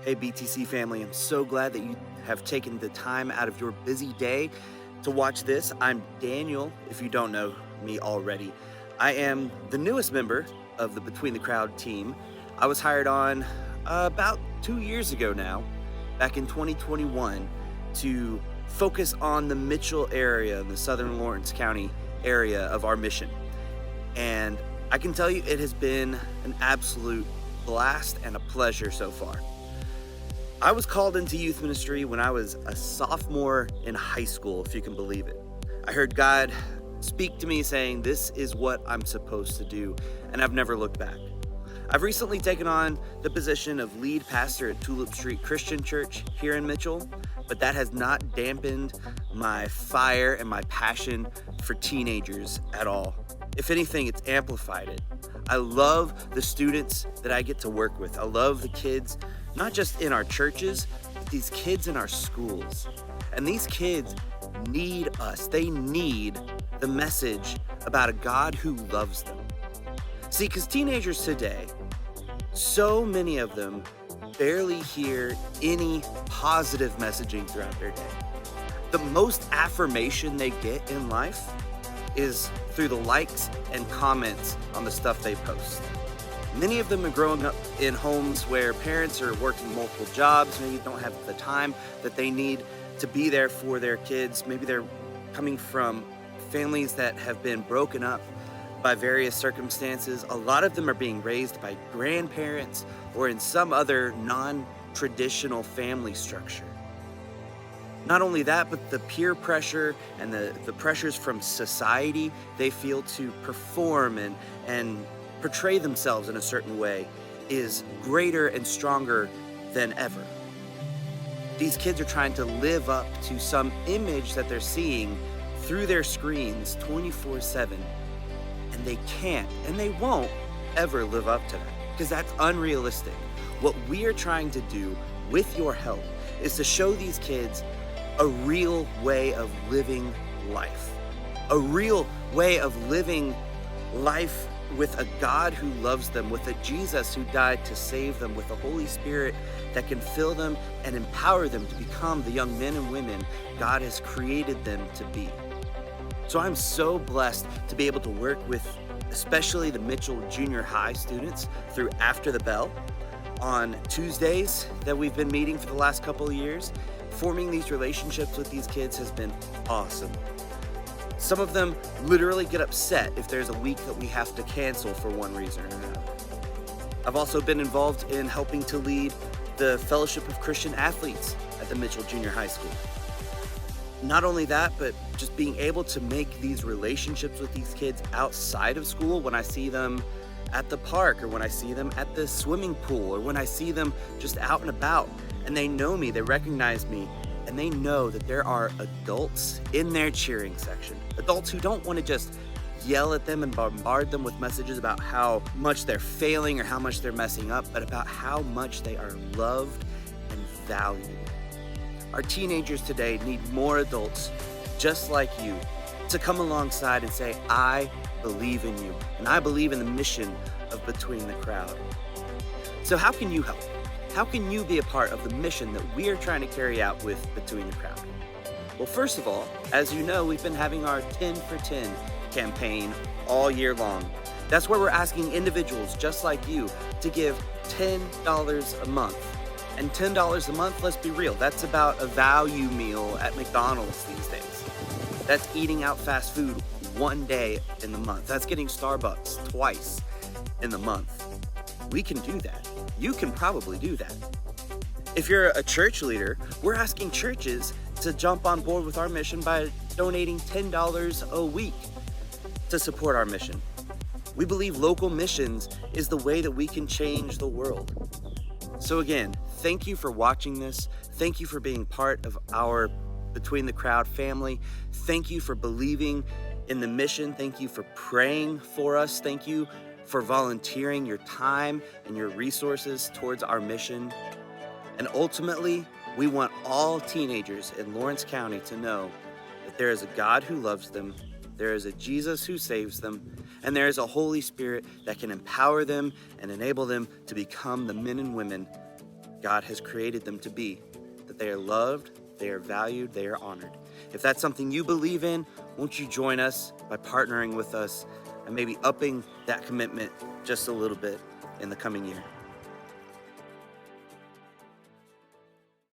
Hey, BTC family, I'm so glad that you have taken the time out of your busy day to watch this. I'm Daniel, if you don't know me already. I am the newest member of the Between the Crowd team. I was hired on about 2 years ago now, back in 2021, to focus on the Mitchell area in the southern Lawrence County area of our mission. And I can tell you it has been an absolute blast and a pleasure so far. I was called into youth ministry when I was a sophomore in high school, if you can believe it. I heard God speak to me saying, this is what I'm supposed to do, and I've never looked back. I've recently taken on the position of lead pastor at Tulip Street Christian Church here in Mitchell, but that has not dampened my fire and my passion for teenagers at all. If anything, it's amplified it. I love the students that I get to work with. I love the kids, not just in our churches, but these kids in our schools. And these kids need us. They need the message about a God who loves them. See, because teenagers today, so many of them barely hear any positive messaging throughout their day. The most affirmation they get in life is through the likes and comments on the stuff they post. Many of them are growing up in homes where parents are working multiple jobs, maybe don't have the time that they need to be there for their kids. Maybe they're coming from families that have been broken up by various circumstances. A lot of them are being raised by grandparents or in some other non-traditional family structure. Not only that, but the peer pressure and the pressures from society they feel to perform and portray themselves in a certain way is greater and stronger than ever. These kids are trying to live up to some image that they're seeing through their screens 24/7, and they can't and they won't ever live up to that because that's unrealistic. What we are trying to do with your help is to show these kids a real way of living life, a real way of living life with a God who loves them, with a Jesus who died to save them, with a Holy Spirit that can fill them and empower them to become the young men and women God has created them to be. So I'm so blessed to be able to work with especially the Mitchell Junior High students through After the Bell on Tuesdays that we've been meeting for the last couple of years. Forming these relationships with these kids has been awesome. Some of them literally get upset if there's a week that we have to cancel for one reason or another. I've also been involved in helping to lead the Fellowship of Christian Athletes at the Mitchell Junior High School. Not only that, but just being able to make these relationships with these kids outside of school when I see them at the park or when I see them at the swimming pool or when I see them just out and about and they know me, they recognize me, and they know that there are adults in their cheering section. Adults who don't want to just yell at them and bombard them with messages about how much they're failing or how much they're messing up, but about how much they are loved and valued. Our teenagers today need more adults just like you to come alongside and say, I believe in you, and I believe in the mission of Between the Crowd. So how can you help? How can you be a part of the mission that we are trying to carry out with Between the Crowd? Well, first of all, as you know, we've been having our 10 for 10 campaign all year long. That's where we're asking individuals just like you to give $10 a month. And $10 a month, let's be real, that's about a value meal at McDonald's these days. That's eating out fast food one day in the month. That's getting Starbucks twice in the month. We can do that. You can probably do that. If you're a church leader, we're asking churches to jump on board with our mission by donating $10 a week to support our mission. We believe local missions is the way that we can change the world. So again, thank you for watching this. Thank you for being part of our Between the Crowd family. Thank you for believing in the mission. Thank you for praying for us. Thank you for volunteering your time and your resources towards our mission. And ultimately, we want all teenagers in Lawrence County to know that there is a God who loves them, there is a Jesus who saves them, and there is a Holy Spirit that can empower them and enable them to become the men and women God has created them to be, that they are loved, they are valued, they are honored. If that's something you believe in, won't you join us by partnering with us and maybe upping that commitment just a little bit in the coming year?